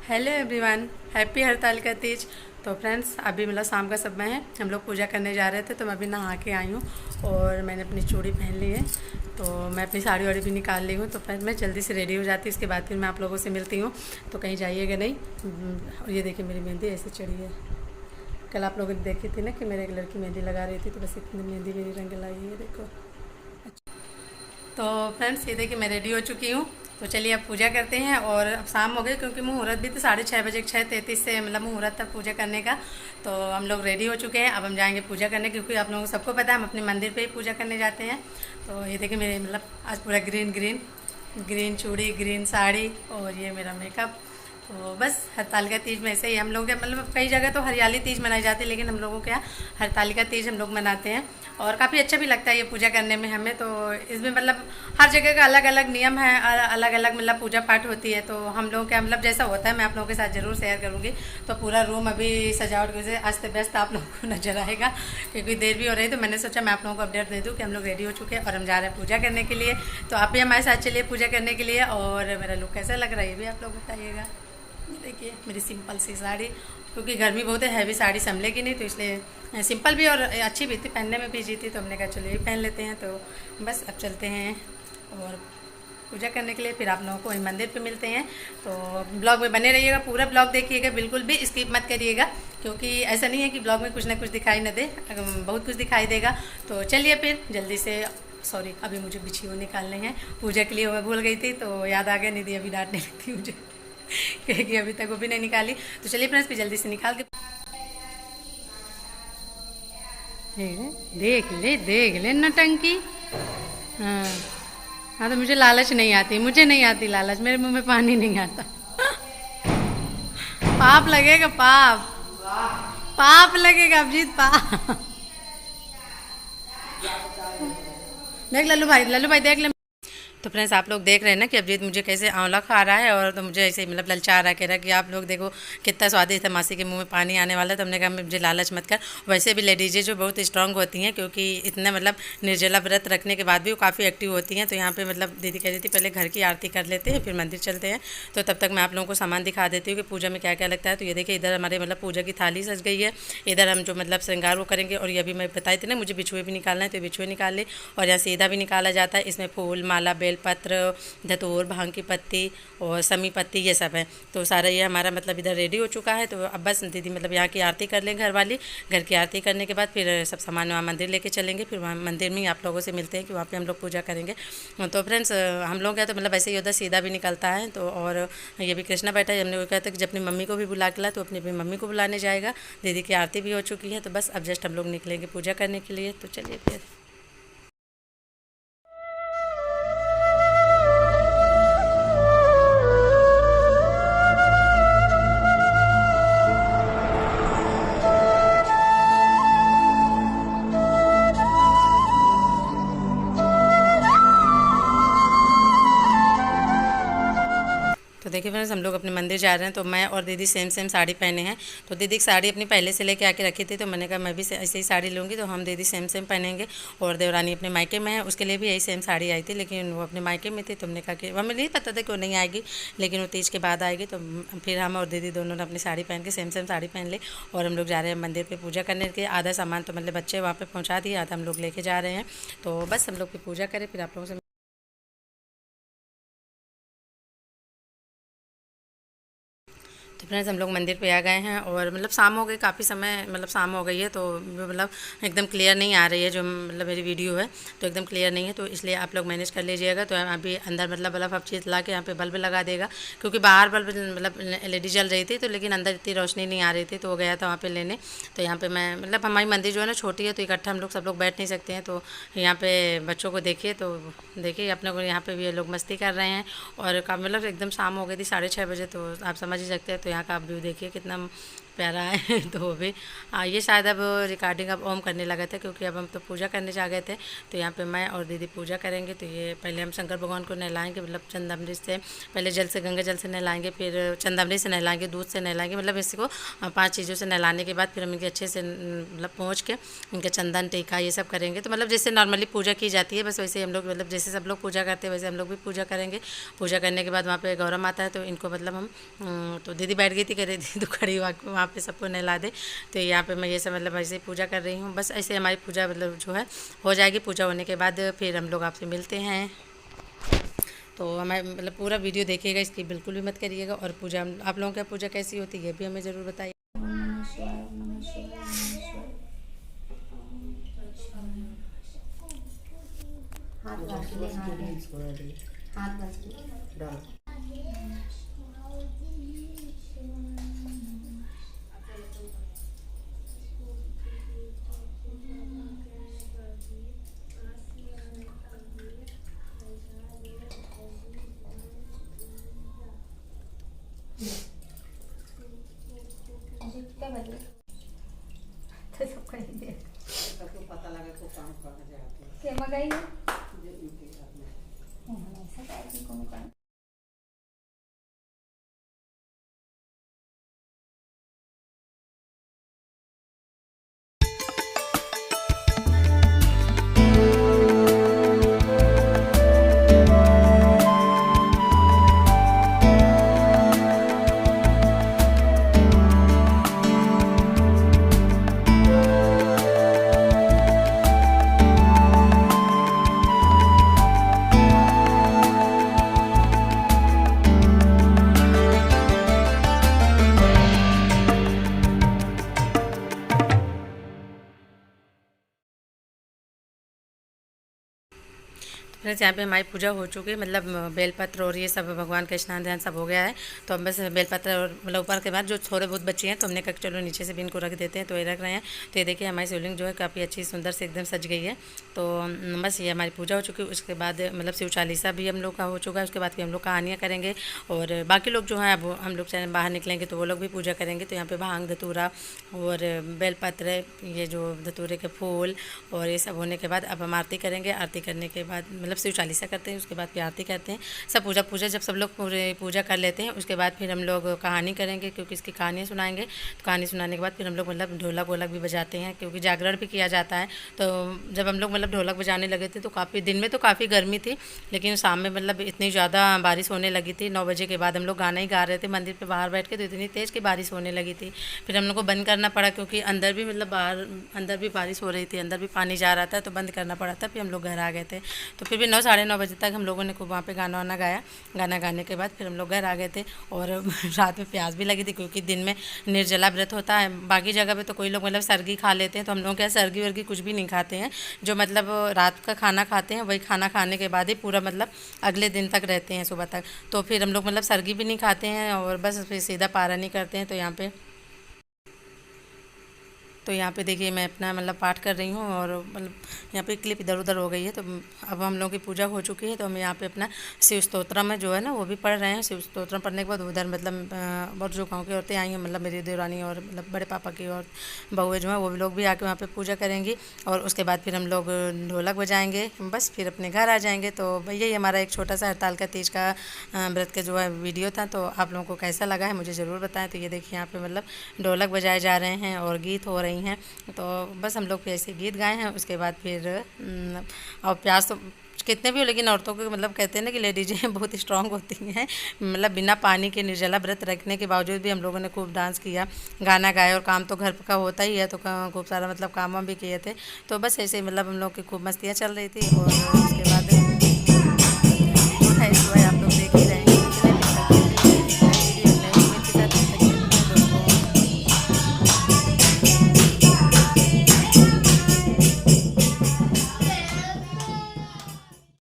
Hello everyone, happy Hartalika Teej. तो friends, अभी मतलब शाम का समय है, हम लोग पूजा करने जा रहे थे तो मैं अभी नहा के आई हूँ और मैंने अपनी चूड़ी पहन ली है। तो मैं अपनी साड़ी वाड़ी भी निकाल ली हूँ। तो फ्रेंड मैं जल्दी से रेडी हो जाती हूँ, इसके बाद फिर मैं आप लोगों से मिलती हूँ। तो कहीं जाइएगा नहीं। और ये देखिए मेरी मेहंदी ऐसे चढ़ी है। कल आप लोगों ने देखी थी ना कि मेरे एक लड़की मेहंदी लगा रही थी, तो बस इतनी मेहंदी मेरी रंग लाई है, देखो। तो फ्रेंड्स, ये देखिए मैं रेडी हो चुकी हूँ। तो चलिए अब पूजा करते हैं। और अब शाम हो गई क्योंकि मुहूर्त भी तो 6:30 बजे, 6:33 से मतलब मुहूर्त था पूजा करने का। तो हम लोग रेडी हो चुके हैं, अब हम जाएंगे पूजा करने, क्योंकि आप लोगों को सबको पता है हम अपने मंदिर पे ही पूजा करने जाते हैं। तो ये देखिए मेरे मतलब आज पूरा ग्रीन ग्रीन ग्रीन चूड़ी, ग्रीन साड़ी और ये मेरा मेकअप। तो बस हरतालिका तीज में ऐसे ही हम लोग मतलब कई जगह तो हरियाली तीज मनाई जाती है, लेकिन हम लोगों के यहाँ हरतालिका तीज हम लोग मनाते हैं। और काफ़ी अच्छा भी लगता है ये पूजा करने में हमें। तो इसमें मतलब हर जगह का अलग अलग नियम है, अलग अलग मतलब पूजा पाठ होती है। तो हम लोगों का मतलब जैसा होता है मैं आप लोगों के साथ ज़रूर शेयर करूँगी। तो पूरा रूम अभी सजावट की वजह से अस्त व्यस्त आप लोगों को नजर आएगा, क्योंकि देर भी हो रही है। तो मैंने सोचा मैं आप लोगों को अपडेट दे दूँ कि हम लोग रेडी हो चुके हैं और हम जा रहे हैं पूजा करने के लिए। तो आप भी हमारे साथ चलिए पूजा करने के लिए। और मेरा लुक कैसा लग रहा है ये भी आप लोग बताइएगा। ये देखिए मेरी सिंपल सी साड़ी, क्योंकि गर्मी बहुत है, हैवी साड़ी संभलेगी नहीं, तो इसलिए सिंपल भी और अच्छी भी थी, पहनने में भी इजी थी। तो हमने कहा चलो ये पहन लेते हैं। तो बस अब चलते हैं और पूजा करने के लिए, फिर आप लोगों को वहीं मंदिर पे मिलते हैं। तो ब्लॉग में बने रहिएगा, पूरा ब्लॉग देखिएगा, बिल्कुल भी स्किप मत करिएगा, क्योंकि ऐसा नहीं है कि ब्लॉग में कुछ ना कुछ दिखाई न दे, बहुत कुछ दिखाई देगा। तो चलिए फिर जल्दी से। सॉरी, अभी मुझे बिछी हुई निकालने हैं पूजा के लिए, मैं भूल गई थी, तो याद आ गया, निधि अभी डांटने लगती मुझे क्योंकि अभी तक वो भी नहीं निकाली। तो चलिए फ्रेंड्स, फिर जल्दी से निकाल के देख ले नटंकी। हाँ हाँ, तो मुझे लालच नहीं आती, मुझे नहीं आती लालच, मेरे मुंह में पानी नहीं आता। पाप लगेगा, पाप पाप लगेगा अभिजीत, पाप। देख लल्लू भाई, लल्लू भाई देख ले। तो फ्रेंड्स, आप लोग देख रहे हैं ना कि अभिजीत मुझे कैसे आंवला खा रहा है, और तो मुझे ऐसे ही मतलब ललचा रहा, कह रहा कि आप लोग देखो कितना स्वादिष्ट है, मासी के मुंह में पानी आने वाला है। तो हमने कहा मुझे लालच मत कर। वैसे भी लेडीजें जो बहुत स्ट्रांग होती हैं, क्योंकि इतना मतलब निर्जला व्रत रखने के बाद भी वो काफ़ी एक्टिव होती हैं। तो यहाँ पे मतलब दीदी कह रही थी पहले घर की आरती कर लेते हैं, फिर मंदिर चलते हैं। तो तब तक मैं आप लोगों को सामान दिखा देती हूँ कि पूजा में क्या क्या लगता है। तो ये देखिए इधर हमारे मतलब पूजा की थाली सज गई है। इधर हम जो मतलब श्रृंगार वो करेंगे। और ये अभी मैं बताई थी ना मुझे बिछुए भी निकालना है, तो बिछुए निकाल ले। और यहाँ सीधा भी निकाला जाता है, इसमें फूल माला बेलपत्र धतूर भांग की पत्ती और समी पत्ती ये सब है। तो सारा ये हमारा मतलब इधर रेडी हो चुका है। तो अब बस दीदी मतलब यहाँ की आरती कर लें, घर वाली। घर की आरती करने के बाद फिर सब सामान वहाँ मंदिर लेके चलेंगे, फिर वहाँ मंदिर में ही आप लोगों से मिलते हैं कि वहाँ पे हम लोग पूजा करेंगे। तो फ्रेंड्स, हम लोग क्या तो मतलब ऐसे ही उधर सीधा भी निकलता है। तो और ये भी कृष्णा बैठा है, हमने वो कहता है कि जब अपनी मम्मी को भी बुला के ला, तो अपनी मम्मी को बुलाने जाएगा। दीदी की आरती भी हो चुकी है। तो बस अब जस्ट हम लोग निकलेंगे पूजा करने के लिए। तो चलिए फिर। तो देखिए फ्रेंड्स, हम लोग अपने मंदिर जा रहे हैं। तो मैं और दीदी सेम सेम साड़ी पहने हैं। तो दीदी की साड़ी अपनी पहले से लेके आके रखी थी, तो मैंने कहा मैं भी ऐसे ही साड़ी लूँगी। तो हम दीदी सेम सेम पहनेंगे। और देवरानी अपने मायके में है, उसके लिए भी यही सेम साड़ी आई थी, लेकिन वो अपने मायके में थी। तो हमने कहा कि हमें नहीं पता था कि वो नहीं आएगी, लेकिन वो तीज के बाद आएगी। तो फिर हम और दीदी दोनों ने अपनी साड़ी पहन के सेम सेम साड़ी पहन ली। और हम लोग जा रहे हैं मंदिर पर पूजा करने के। आधा सामान तो मतलब बच्चे वहाँ पर पहुँचा दिए, आधा हम लोग लेके जा रहे हैं। तो बस हम लोग की पूजा करें, फिर आप लोगों से। तो फ्रेंड्स, हम लोग मंदिर पे आ गए हैं और मतलब शाम हो गई, काफ़ी समय मतलब शाम हो गई है। तो मतलब एकदम क्लियर नहीं आ रही है जो मतलब मेरी वीडियो है, तो एकदम क्लियर नहीं है। तो इसलिए आप लोग मैनेज कर लीजिएगा। तो अभी अंदर मतलब बल्ब अब चीज़ ला के यहाँ पे बल्ब लगा देगा, क्योंकि बाहर बल्ब मतलब एलईडी जल रही थी, तो लेकिन अंदर इतनी रोशनी नहीं आ रही थी। तो वो गया था वहाँ पर लेने। तो यहाँ पर मैं मतलब हमारी मंदिर जो है ना छोटी है, तो इकट्ठा हम लोग सब लोग बैठ नहीं सकते हैं। तो यहाँ पर बच्चों को देखिए, तो देखिए अपने को यहाँ पर भी ये लोग मस्ती कर रहे हैं। और मतलब एकदम शाम हो गई थी, 6:30 बजे। तो आप समझ ही सकते हैं। तो यहाँ का आप व्यू देखिए कितना प्यारा है। तो वो भी ये शायद अब रिकॉर्डिंग अब ओम करने लगा था, क्योंकि अब हम तो पूजा करने जा गए थे। तो यहाँ पे मैं और दीदी पूजा करेंगे। तो ये पहले हम शंकर भगवान को नहलाएंगे, मतलब चंदामृत से, पहले जल से, गंगा जल से नहलाएंगे, फिर चंदामृत से नहलाएंगे, दूध से नहलाएंगे, मतलब इसको 5 चीज़ों से नहलाने के बाद फिर हम इनके अच्छे से मतलब पहुँच के इनके चंदन टीका ये सब करेंगे। तो मतलब जैसे नॉर्मली पूजा की जाती है, बस वैसे हम लोग, मतलब जैसे सब लोग पूजा करते हैं वैसे हम लोग भी पूजा करेंगे। पूजा करने के बाद वहाँ पे गौरव माता है, तो इनको मतलब हम तो दीदी बैठ गई थी, कह रही थी तो खड़ी वहाँ पे सबको नहला दे। तो यहाँ पे मैं ये सब मतलब ऐसे ही पूजा कर रही हूँ। बस ऐसे हमारी पूजा मतलब जो है हो जाएगी। पूजा होने के बाद फिर हम लोग आपसे मिलते हैं। तो हमें मतलब पूरा वीडियो देखिएगा, इसकी बिल्कुल भी मत करिएगा। और पूजा आप लोगों की पूजा कैसी होती है ये भी हमें ज़रूर बताइए। सबको पता लगा तो काम करना चाहते हैं के मगाई जो इनके घर में ऐसा काय कोनो काम फ्रेंड्स यहाँ पे हमारी पूजा हो चुकी है, मतलब बेलपत्र और ये सब भगवान का स्नान ध्यान सब हो गया है। तो हम बस बेलपत्र और मतलब ऊपर के बाद जो थोड़े बहुत बच्चे हैं तो हमने कहा चलो नीचे से भी इनको रख देते हैं, तो ये रख रहे हैं। तो ये देखिए हमारी शिवलिंग जो है काफ़ी अच्छी सुंदर से एकदम सज गई है। तो बस ये हमारी पूजा हो चुकी है। उसके बाद मतलब शिव चालीसा भी हम लोग का हो चुका है। उसके बाद फिर हम लोग कहानियाँ करेंगे और बाकी लोग जो हैं अब हम लोग चाहे बाहर निकलेंगे तो वो लोग भी पूजा करेंगे। तो यहाँ पे भांग धतूरा और बेलपत्र, ये जो धतूरे के फूल और ये सब होने के बाद अब हम आरती करेंगे। आरती करने के बाद मतलब शिव चालीसा करते हैं, उसके बाद फिर आरती करते हैं। सब पूजा जब सब लोग पूरे पूजा कर लेते हैं उसके बाद फिर हम लोग कहानी करेंगे, क्योंकि इसकी कहानियाँ सुनाएंगे। तो कहानी सुनाने के बाद फिर हम लोग मतलब ढोलक वोलक भी बजाते हैं, क्योंकि जागरण भी किया जाता है। तो जब हम लोग मतलब ढोलक बजाने लगे थे तो काफ़ी दिन में तो काफ़ी गर्मी थी, लेकिन शाम में मतलब इतनी ज़्यादा बारिश होने लगी थी। 9 बजे के बाद हम लोग गाना ही गा रहे थे मंदिर पर बाहर बैठ के, तो इतनी तेज़ की बारिश होने लगी थी। फिर हम लोग को बंद करना पड़ा, क्योंकि अंदर भी मतलब बाहर अंदर भी बारिश हो रही थी, अंदर भी पानी जा रहा था, तो बंद करना पड़ा था। फिर हम लोग घर आ गए थे। तो फिर भी 9 साढ़े 9 बजे तक हम लोगों ने खूब वहाँ पे गाना वाना गाया। गाना गाने के बाद फिर हम लोग घर आ गए थे। और रात में प्यास भी लगी थी, क्योंकि दिन में निर्जला व्रत होता है। बाकी जगह पे तो कोई लोग मतलब सरगी खा लेते हैं, तो हम लोग क्या सरगी वर्गी कुछ भी नहीं खाते हैं। जो मतलब रात का खाना खाते हैं वही खाना खाने के बाद ही पूरा मतलब अगले दिन तक रहते हैं, सुबह तक। तो फिर हम लोग मतलब सरगी भी नहीं खाते हैं और बस फिर सीधा पारा नहीं करते हैं। तो यहाँ पे देखिए मैं अपना मतलब पाठ कर रही हूँ और मतलब यहाँ पे क्लिप इधर उधर हो गई है। तो अब हम लोगों की पूजा हो चुकी है, तो हम यहाँ पे अपना शिव स्तोत्रम में जो है ना वो भी पढ़ रहे हैं। शिव स्तोत्रम पढ़ने के बाद उधर मतलब और जो गाँव की औरतें आई हैं, मतलब मेरी देवरानी और मतलब बड़े पापा की और बहुएं जो हैं वो भी लोग भी आके वहाँ पर पूजा करेंगी। और उसके बाद फिर हम लोग ढोलक बजाएँगे, बस फिर अपने घर आ जाएँगे। तो भैया ये हमारा एक छोटा सा हड़ताल का तीज का व्रत का जो है वीडियो था। तो आप लोगों को कैसा लगा है मुझे ज़रूर बताएं। तो ये देखिए यहाँ पे मतलब ढोलक बजाए जा रहे हैं और गीत हो रही हैं। तो बस हम लोग फिर ऐसे गीत गाए हैं। उसके बाद फिर और प्यास तो कितने भी हो, लेकिन औरतों को मतलब कहते हैं ना कि लेडीजें बहुत स्ट्रांग होती हैं। मतलब बिना पानी के निर्जला व्रत रखने के बावजूद भी हम लोगों ने खूब डांस किया, गाना गाया। और काम तो घर का होता ही है, तो खूब सारा मतलब काम भी किए थे। तो बस ऐसे मतलब हम लोग की खूब मस्तियाँ चल रही थी। और उसके बाद